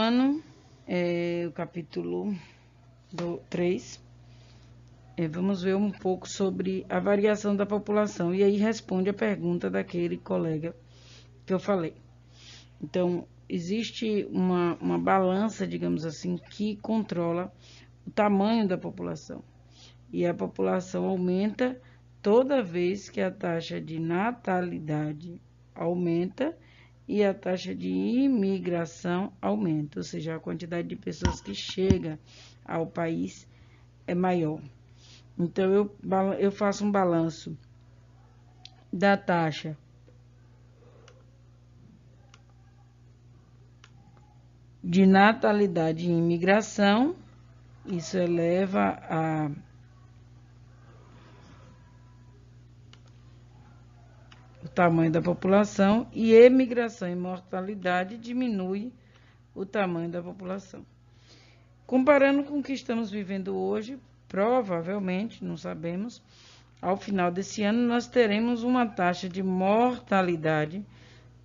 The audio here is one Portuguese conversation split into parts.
Continuando, o capítulo 3, vamos ver um pouco sobre a variação da população. E aí responde a pergunta daquele colega que eu falei. Então, existe uma balança, digamos assim, que controla o tamanho da população. E a população aumenta toda vez que a taxa de natalidade aumenta e a taxa de imigração aumenta, ou seja, a quantidade de pessoas que chega ao país é maior. Então, eu faço um balanço da taxa de natalidade e imigração, isso eleva o tamanho da população, e emigração e mortalidade diminui o tamanho da população. Comparando com o que estamos vivendo hoje, provavelmente, não sabemos, ao final desse ano nós teremos uma taxa de mortalidade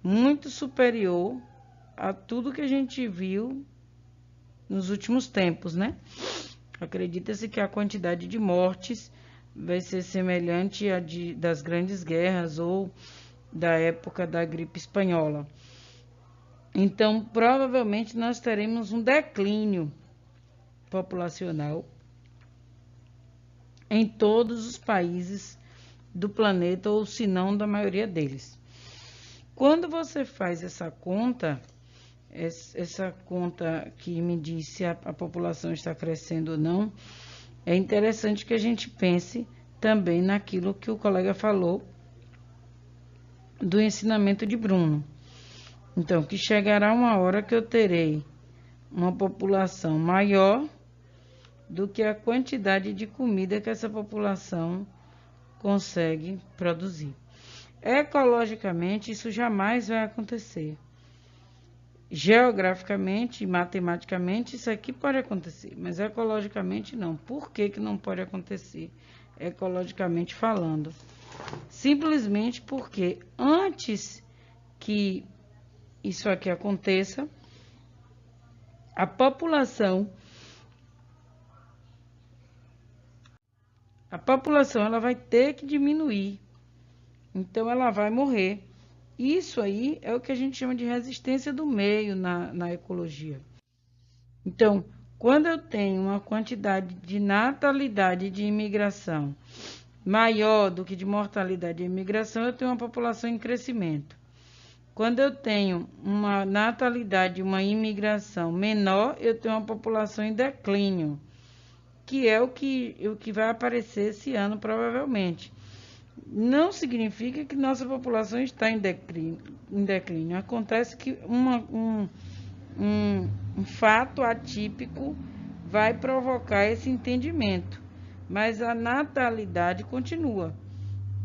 muito superior a tudo que a gente viu nos últimos tempos, né? Acredita-se que a quantidade de mortes vai ser semelhante à das grandes guerras ou da época da gripe espanhola. Então, provavelmente nós teremos um declínio populacional em todos os países do planeta, ou se não da maioria deles. Quando você faz essa conta que me diz se a população está crescendo ou não, é interessante que a gente pense também naquilo que o colega falou do ensinamento de Bruno. Então, que chegará uma hora que eu terei uma população maior do que a quantidade de comida que essa população consegue produzir. Ecologicamente, isso jamais vai acontecer. Geograficamente e matematicamente, isso aqui pode acontecer, mas ecologicamente não. Por que não pode acontecer, ecologicamente falando? Simplesmente porque antes que isso aqui aconteça, a população ela vai ter que diminuir. Então, ela vai morrer. Isso aí é o que a gente chama de resistência do meio na ecologia. Então, quando eu tenho uma quantidade de natalidade e de imigração maior do que de mortalidade e imigração, eu tenho uma população em crescimento. Quando eu tenho uma natalidade e uma imigração menor, eu tenho uma população em declínio, que é o que vai aparecer esse ano, provavelmente. Não significa que nossa população está em declínio. Acontece que um fato atípico vai provocar esse entendimento, mas a natalidade continua.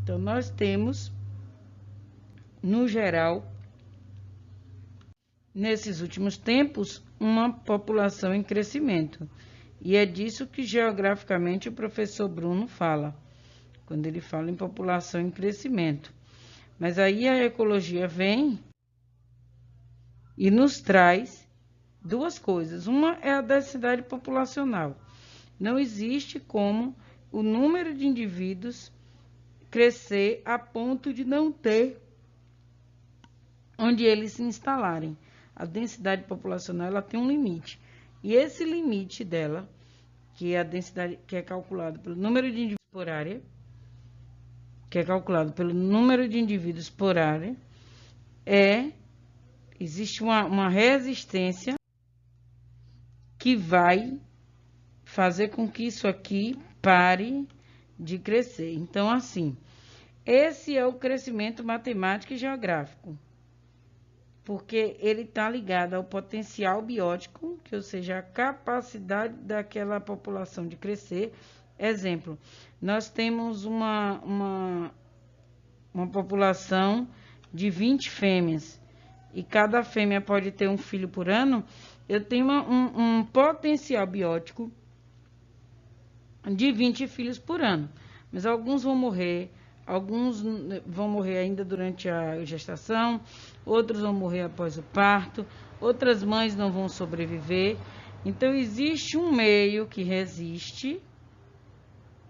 Então, nós temos, no geral, nesses últimos tempos, uma população em crescimento. E é disso que geograficamente o professor Bruno fala, quando ele fala em população em crescimento. Mas aí a ecologia vem e nos traz duas coisas. Uma é a densidade populacional. Não existe como o número de indivíduos crescer a ponto de não ter onde eles se instalarem. A densidade populacional ela tem um limite. E esse limite dela, que é a densidade que é calculado pelo número de indivíduos por área, existe uma resistência que vai fazer com que isso aqui pare de crescer. Então, assim, esse é o crescimento matemático e geográfico, porque ele está ligado ao potencial biótico, que ou seja, a capacidade daquela população de crescer. Exemplo, nós temos uma população de 20 fêmeas, e cada fêmea pode ter um filho por ano. Eu tenho um potencial biótico de 20 filhos por ano, mas alguns vão morrer, Alguns vão morrer ainda durante a gestação, outros vão morrer após o parto, outras mães não vão sobreviver. Então, existe um meio que resiste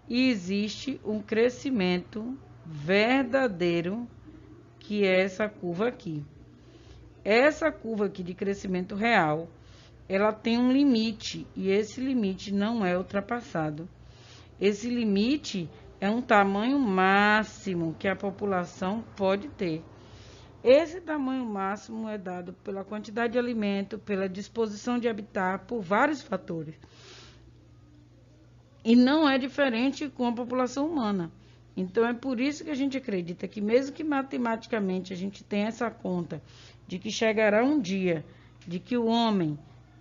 e existe um crescimento verdadeiro, que é essa curva aqui. Essa curva aqui de crescimento real, ela tem um limite e esse limite não é ultrapassado. Esse limite é um tamanho máximo que a população pode ter. Esse tamanho máximo é dado pela quantidade de alimento, pela disposição de habitat, por vários fatores. E não é diferente com a população humana. Então, é por isso que a gente acredita que, mesmo que matematicamente a gente tenha essa conta de que chegará um dia de que o homem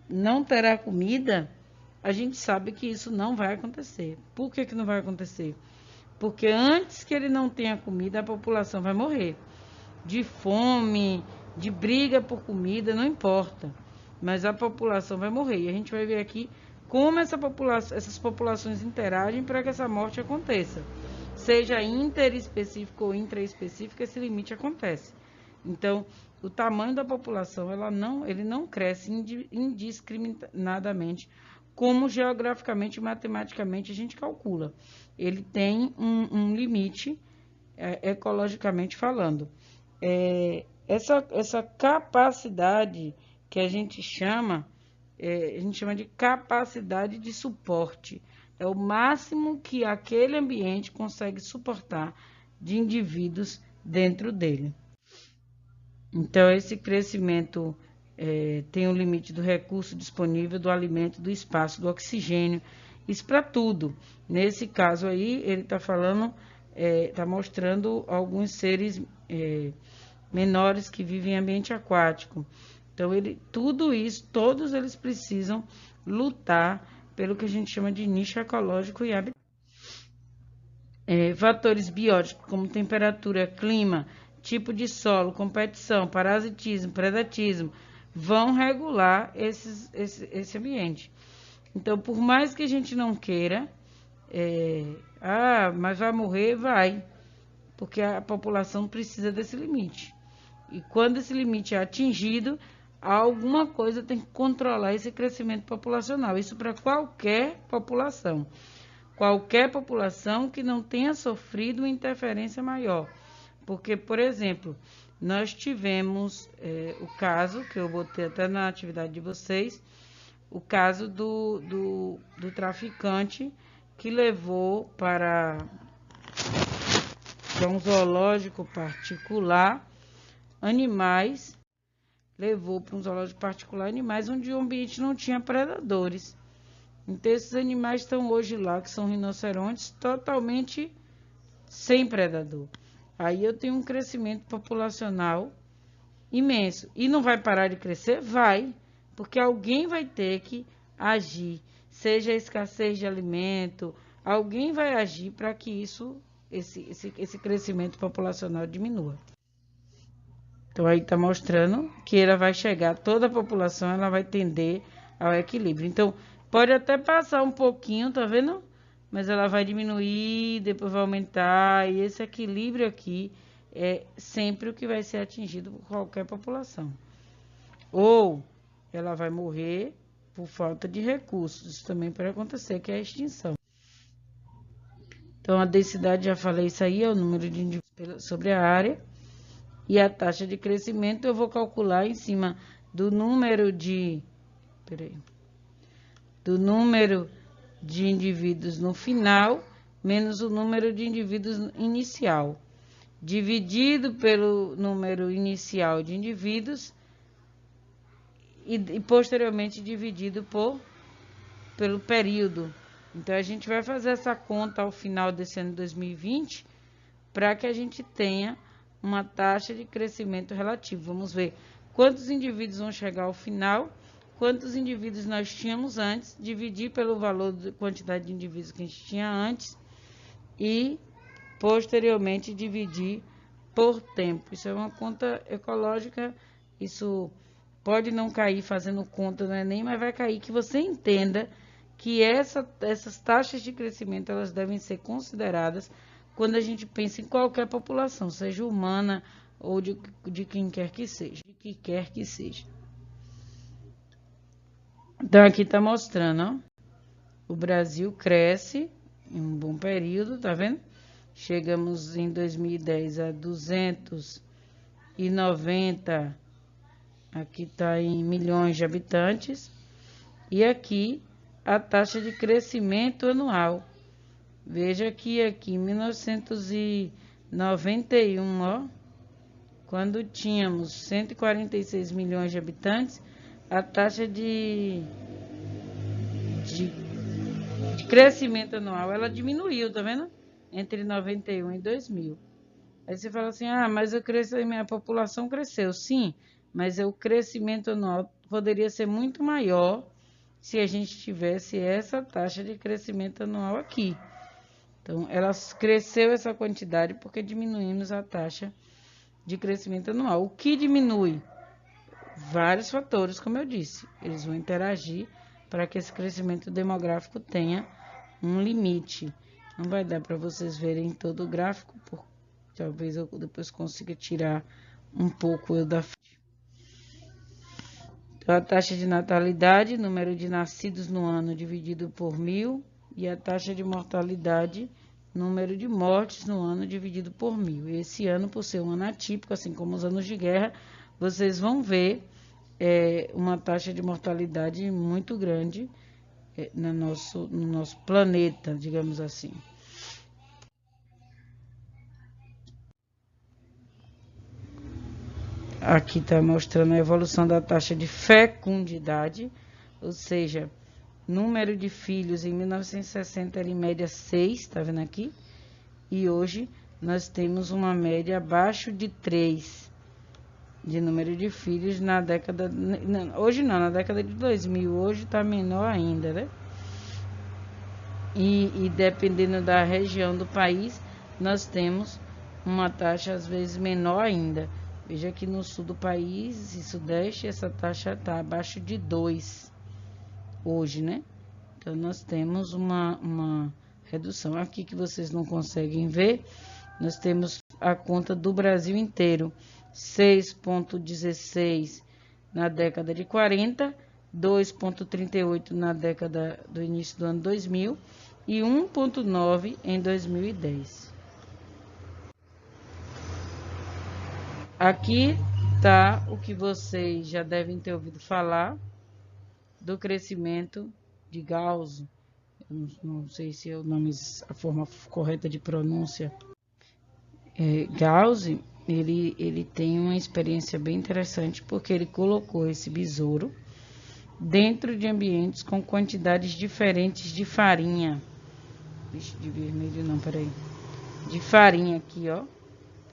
não terá comida, a gente sabe que isso não vai acontecer. Por que não vai acontecer? Porque antes que ele não tenha comida, a população vai morrer. De fome, de briga por comida, não importa. Mas a população vai morrer. E a gente vai ver aqui como essas populações interagem para que essa morte aconteça. Seja interespecífico ou intraespecífico, esse limite acontece. Então, o tamanho da população, ele não cresce indiscriminadamente, como geograficamente e matematicamente a gente calcula. Ele tem um limite, ecologicamente falando. Essa capacidade que a gente chama de capacidade de suporte. É o máximo que aquele ambiente consegue suportar de indivíduos dentro dele. Então, esse crescimento tem o limite do recurso disponível, do alimento, do espaço, do oxigênio, isso para tudo. Nesse caso aí, ele está falando, está mostrando alguns seres menores que vivem em ambiente aquático. Então, tudo isso, todos eles precisam lutar pelo que a gente chama de nicho ecológico e habitat. Fatores bióticos, como temperatura, clima, tipo de solo, competição, parasitismo, predatismo, vão regular esse ambiente. Então, por mais que a gente não queira, mas vai morrer, vai, porque a população precisa desse limite. E quando esse limite é atingido, alguma coisa tem que controlar esse crescimento populacional. Isso para qualquer população. Qualquer população que não tenha sofrido uma interferência maior. Porque, por exemplo, nós tivemos o caso, que eu botei até na atividade de vocês, o caso do traficante que levou para um zoológico particular animais, onde o ambiente não tinha predadores. Então, esses animais estão hoje lá, que são rinocerontes, totalmente sem predador. Aí eu tenho um crescimento populacional imenso. E não vai parar de crescer? Vai, porque alguém vai ter que agir. Seja a escassez de alimento, alguém vai agir para que esse crescimento populacional diminua. Então, aí está mostrando que ela vai chegar, toda a população ela vai tender ao equilíbrio. Então, pode até passar um pouquinho, tá vendo? Mas ela vai diminuir, depois vai aumentar, e esse equilíbrio aqui é sempre o que vai ser atingido por qualquer população. Ou ela vai morrer por falta de recursos, isso também pode acontecer, que é a extinção. Então, a densidade, já falei isso aí, é o número de indivíduos sobre a área. E a taxa de crescimento eu vou calcular em cima do número de indivíduos no final, menos o número de indivíduos inicial, dividido pelo número inicial de indivíduos e posteriormente dividido pelo período. Então, a gente vai fazer essa conta ao final desse ano de 2020 para que a gente tenha uma taxa de crescimento relativo. Vamos ver quantos indivíduos vão chegar ao final, quantos indivíduos nós tínhamos antes, dividir pelo valor da quantidade de indivíduos que a gente tinha antes e, posteriormente, dividir por tempo. Isso é uma conta ecológica, isso pode não cair fazendo conta no Enem, mas vai cair que você entenda que essas taxas de crescimento elas devem ser consideradas quando a gente pensa em qualquer população, seja humana ou de quem quer que seja, Então, aqui está mostrando, ó, o Brasil cresce em um bom período, tá vendo? Chegamos em 2010 a 290, aqui está em milhões de habitantes, e aqui a taxa de crescimento anual. Veja que aqui em 1991, ó, quando tínhamos 146 milhões de habitantes, a taxa de crescimento anual, ela diminuiu, tá vendo? Entre 91 e 2000. Aí você fala assim, mas minha população cresceu. Sim, mas o crescimento anual poderia ser muito maior se a gente tivesse essa taxa de crescimento anual aqui. Então, ela cresceu essa quantidade porque diminuímos a taxa de crescimento anual. O que diminui? Vários fatores, como eu disse. Eles vão interagir para que esse crescimento demográfico tenha um limite. Não vai dar para vocês verem todo o gráfico, talvez eu depois consiga tirar um pouco da frente. Então, a taxa de natalidade, número de nascidos no ano dividido por 1000, e a taxa de mortalidade, número de mortes no ano dividido por 1000. Esse ano, por ser um ano atípico, assim como os anos de guerra, vocês vão ver uma taxa de mortalidade muito grande no nosso planeta, digamos assim. Aqui está mostrando a evolução da taxa de fecundidade, ou seja, número de filhos em 1960 era em média 6, tá vendo aqui? E hoje nós temos uma média abaixo de 3 de número de filhos na década... Hoje não, na década de 2000, hoje está menor ainda, né? E dependendo da região do país, nós temos uma taxa às vezes menor ainda. Veja que no sul do país e sudeste, essa taxa está abaixo de 2 hoje, né? Então, nós temos uma redução. Aqui que vocês não conseguem ver, nós temos a conta do Brasil inteiro. 6,16 na década de 40, 2,38 na década do início do ano 2000 e 1,9 em 2010. Aqui está o que vocês já devem ter ouvido falar do crescimento de Gauss. Eu não sei se é a forma correta de pronúncia. Gauss, ele tem uma experiência bem interessante porque ele colocou esse besouro dentro de ambientes com quantidades diferentes de farinha. Vixe, de vermelho não, peraí. De farinha aqui, ó.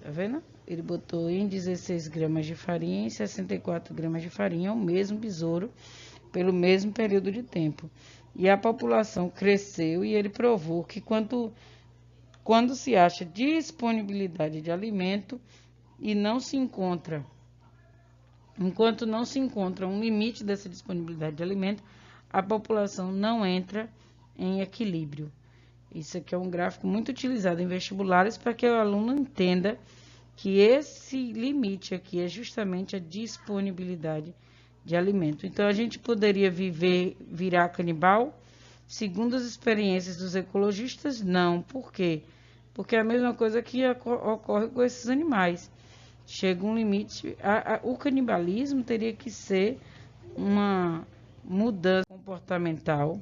Tá vendo? Ele botou em 16 gramas de farinha e 64 gramas de farinha, o mesmo besouro, pelo mesmo período de tempo. E a população cresceu e ele provou que quando se acha disponibilidade de alimento e enquanto não se encontra um limite dessa disponibilidade de alimento, a população não entra em equilíbrio. Isso aqui é um gráfico muito utilizado em vestibulares para que o aluno entenda que esse limite aqui é justamente a disponibilidade de alimento. Então, a gente poderia virar canibal? Segundo as experiências dos ecologistas, não. Por quê? Porque é a mesma coisa que ocorre com esses animais. Chega um limite, o canibalismo teria que ser uma mudança comportamental.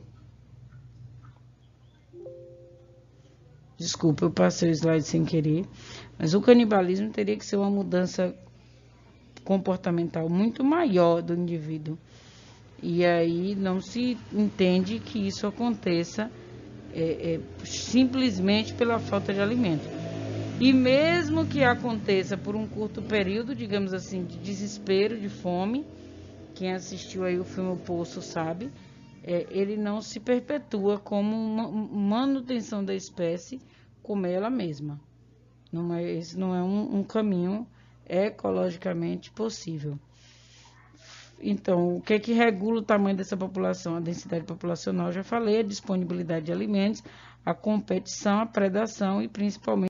Desculpa, eu passei o slide sem querer. Mas o canibalismo teria que ser uma mudança comportamental muito maior do indivíduo. E aí não se entende que isso aconteça simplesmente pela falta de alimento. E mesmo que aconteça por um curto período, digamos assim, de desespero, de fome, quem assistiu aí o filme O Poço sabe, ele não se perpetua como uma manutenção da espécie como ela mesma. Esse não é um caminho ecologicamente possível. Então, o que regula o tamanho dessa população? A densidade populacional, já falei, a disponibilidade de alimentos, a competição, a predação e principalmente